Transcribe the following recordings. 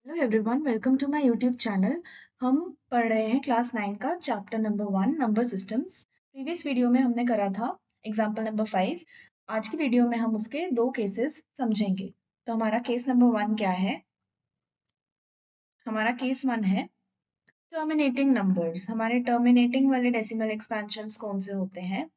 Hello everyone, welcome to my YouTube channel. हम पढ़ रहे हैं क्लास 9 का chapter number 1 number systems. Previous video में हमने करा था एग्जांपल नंबर 5। आज की वीडियो में हम उसके दो केसेस समझेंगे। तो हमारा केस नंबर 1 क्या है? हमारा केस 1 है टर्मिनेटिंग नंबर्स। हमारे टर्मिनेटिंग वाले डेसिमल एक्सपेंशंस कौन से होते हैं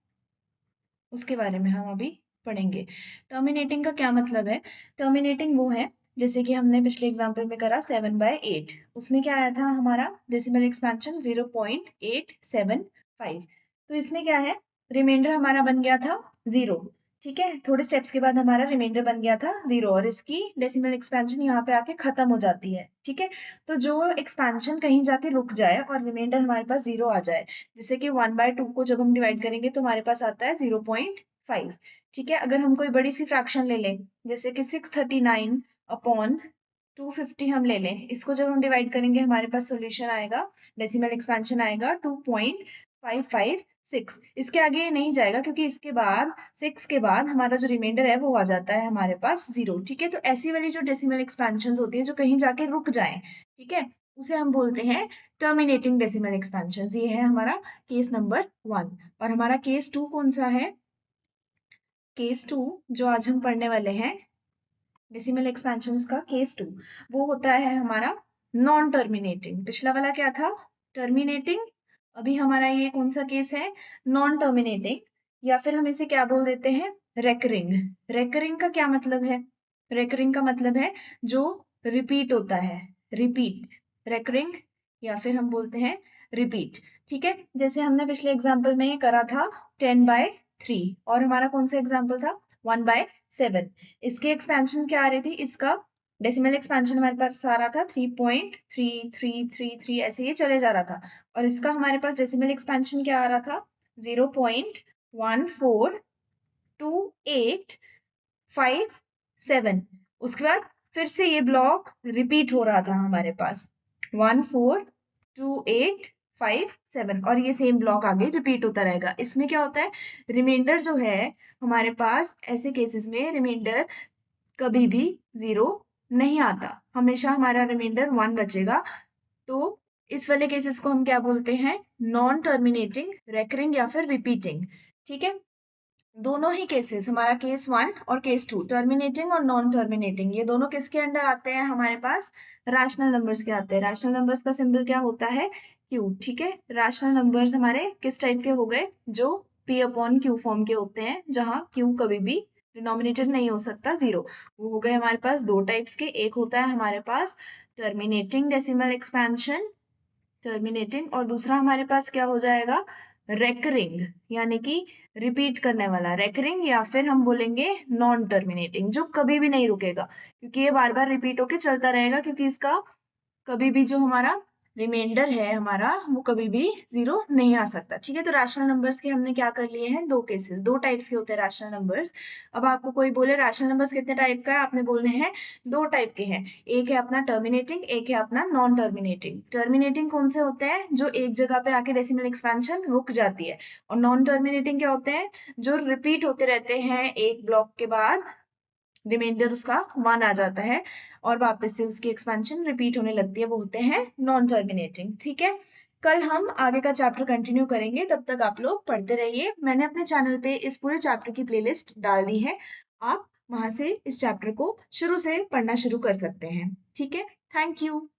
उसके बारे में हम अभी पढ़ेंगे। टर्मिनेटिंग का क्या मतलब है? टर्मिनेटिंग वो है, जैसे कि हमने पिछले एग्जाम्पल में करा 7/8। उसमें क्या आया था हमारा डेसिमल एक्सपेंशन 0.875। तो इसमें क्या है, रिमाइंडर हमारा बन गया था 0। ठीक है, थोड़े स्टेप्स के बाद हमारा रिमाइंडर बन गया था 0 और इसकी डेसिमल एक्सपेंशन यहाँ पे आके खत्म हो जाती है। ठीक है, तो जो एक्सपेंशन कहीं जाके रुक जाए और रिमाइंडर हमारे पास 0 आ जाए, जैसे कि 1/2 को जब हम डिवाइड करेंगे तो हमारे पास आता है 0.5। ठीक है, अगर हम कोई बड़ी सी फ्रैक्शन ले लें, जैसे कि 639/250 हम ले लें, इसको जब हम डिवाइड करेंगे हमारे पास सॉल्यूशन आएगा, डेसिमल एक्सपेंशन आएगा 2.556। इसके आगे ये नहीं जाएगा क्योंकि इसके बाद 6 के बाद हमारा जो रिमाइंडर है वो आ जाता है हमारे पास 0। ठीक है, तो ऐसी वाली जो डेसिमल एक्सपेंशन होती है जो कहीं जाके रुक जाए, ठीक है, उसे हम बोलते हैं टर्मिनेटिंग डेसिमल एक्सपेंशन। ये है हमारा केस नंबर 1। और हमारा केस 2 कौन सा है? केस 2 जो आज हम पढ़ने वाले हैं डेसिमल एक्सपेंशंस का केस 2, वो होता है हमारा नॉन टर्मिनेटिंग। पिछला वाला क्या था? टर्मिनेटिंग। अभी हमारा ये कौन सा केस है? नॉन टर्मिनेटिंग, या फिर हम इसे क्या बोल देते हैं? रेकरिंग। रेकरिंग का क्या मतलब है? रेकरिंग का मतलब है जो रिपीट होता है, रिपीट, रेकरिंग, या फिर हम बोलते हैं रिपीट। ठीक है, जैसे हमने पिछले एग्जाम्पल में ये करा था 10/3, और हमारा कौन सा एग्जाम्पल था? 1/7। इसके एक्सपेंशन क्या आ रही थी? इसका डेसिमल एक्सपेंशन हमारे पास आ रहा था 3.3333, ऐसे ये चले जा रहा था। और इसका हमारे पास डेसिमल एक्सपेंशन क्या आ रहा था? 0.142857। उसके बाद फिर से ये ब्लॉक रिपीट हो रहा था हमारे पास 142857, और ये सेम ब्लॉक आगे रिपीट होता रहेगा। इसमें क्या होता है, रिमाइंडर जो है हमारे पास, ऐसे केसेस में रिमाइंडर कभी भी 0 नहीं आता, हमेशा हमारा रिमाइंडर 1 बचेगा। तो इस वाले केसेस को हम क्या बोलते हैं? नॉन टर्मिनेटिंग, रेकरिंग, या फिर रिपीटिंग। ठीक है, दोनों ही केसेस, हमारा केस 1 और केस 2, टर्मिनेटिंग और नॉन टर्मिनेटिंग, ये दोनों किसके अंडर आते हैं? हमारे पास रैशनल नंबर्स के आते हैं। रैशनल नंबर्स का सिंबल क्या होता है? क्यू। ठीक है, रैशनल नंबर्स हमारे किस टाइप के हो गए? जो P/Q फॉर्म के होते हैं, जहां Q कभी भी डिनोमिनेटर नहीं हो सकता 0। वो हो गए हमारे पास दो टाइप्स के। एक होता है हमारे पास टर्मिनेटिंग डेसिमल एक्सपेंशन, टर्मिनेटिंग, और दूसरा हमारे पास क्या हो जाएगा? रेकरिंग, यानी कि रिपीट करने वाला रेकरिंग, या फिर हम बोलेंगे नॉन टर्मिनेटिंग, जो कभी भी नहीं रुकेगा, क्योंकि ये बार बार रिपीट होके चलता रहेगा, क्योंकि इसका कभी भी जो हमारा रिमाइंडर है हमारा, वो कभी भी 0 नहीं आ सकता। ठीक है, तो रैशनल नंबर्स के हमने क्या कर लिए हैं? दो केसेस, दो टाइप्स के होते हैं रैशनल नंबर्स। अब आपको कोई बोले रैशनल नंबर्स कितने टाइप का है, आपने बोलने हैं दो टाइप के हैं। एक है अपना टर्मिनेटिंग, एक है अपना नॉन टर्मिनेटिंग। टर्मिनेटिंग कौन से होते हैं? जो एक जगह पे आके डेसिमल एक्सपेंशन रुक जाती है। और नॉन टर्मिनेटिंग क्या होते हैं? जो रिपीट होते रहते हैं, एक ब्लॉक के बाद रिमाइंडर उसका 1 आ जाता है और वापस से उसकी एक्सपेंशन रिपीट होने लगती है, वो होते हैं नॉन टर्मिनेटिंग। ठीक है, कल हम आगे का चैप्टर कंटिन्यू करेंगे, तब तक आप लोग पढ़ते रहिए। मैंने अपने चैनल पे इस पूरे चैप्टर की प्लेलिस्ट डाल दी है, आप वहां से इस चैप्टर को शुरू से पढ़ना शुरू कर सकते हैं। ठीक है, थैंक यू।